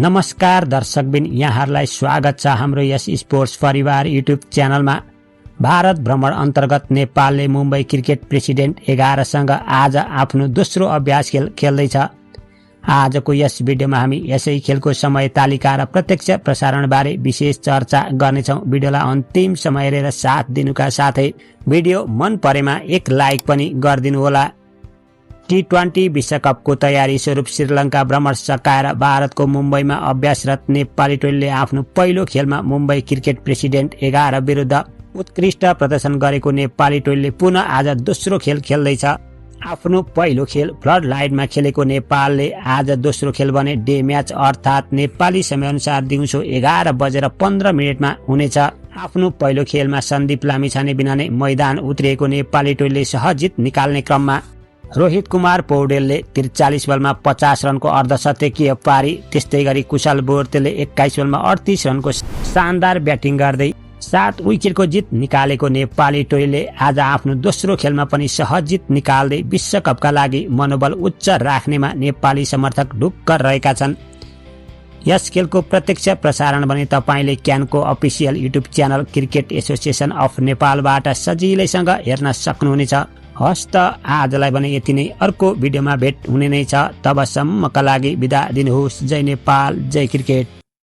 नमस्कार दर्शकबिन, यहाँहरूलाई स्वागत छ हाम्रो यस स्पोर्ट्स परिवार युट्युब च्यानलमा। भारत भ्रमण अन्तर्गत नेपालले मुम्बई क्रिकेट प्रेसिडेन्ट 11 सँग आज आफ्नो दोस्रो अभ्यास खेल खेल्दैछ। आजको यस भिडियोमा हामी यसै खेलको समय तालिका र प्रत्यक्ष प्रसारणबारे विशेष चर्चा गर्नेछौँ। भिडियोलाई अन्तिमसम्म हेरेर साथ दिनुका साथै भिडियो मन परेमा एक लाइक पनि गरिदिनुहोला। T20 विश्वकपको तयारी स्वरूप श्रीलङ्का भ्रमण सकाएर भारतको मुम्बईमा अभ्यासरत नेपाली टोलीले आफ्नो पहिलो खेलमा मुम्बई क्रिकेट प्रेसिडेन्ट 11 विरुद्ध उत्कृष्ट प्रदर्शन गरेको नेपाली टोलीले पुनः आज दोस्रो खेल खेल्दैछ। आफ्नो पहिलो खेल फ्लड लाइटमा खेलेको नेपालले आज दोस्रो खेल भने डे म्याच अर्थात् नेपाली समयअनुसार दिउँसो 11:15 हुनेछ। आफ्नो पहिलो खेलमा सन्दीप लामिछाने बिना नै मैदान उत्रिएको नेपाली टोलीले सहज जित निकाल्ने क्रममा रोहित कुमार पौडेलले 43 बलमा 50 रनको अर्धशतकीय पारी, त्यस्तै गरी कुशल बोर्तेले 21 बलमा 38 रनको शानदार ब्याटिङ गर्दै 7 विकेटको जित निकालेको नेपाली टोलीले आज आफ्नो दोस्रो खेलमा पनि सहज जित निकाल्दै विश्वकपका लागि मनोबल उच्च राख्नेमा नेपाली समर्थक ढुक्क रहेका छन्। यस खेलको प्रत्यक्ष प्रसारण भने तपाईले क्यानको official YouTube channel cricket association of नेपालबाट सजिलैसँग हेर्न सक्नुहुनेछ। हस्त आजलाई भने यति नै, अर्को भिडियोमा भेट हुने नै छ। तबसम्मका लागि बिदा दिनुहोस्। जय नेपाल, जय क्रिकेट।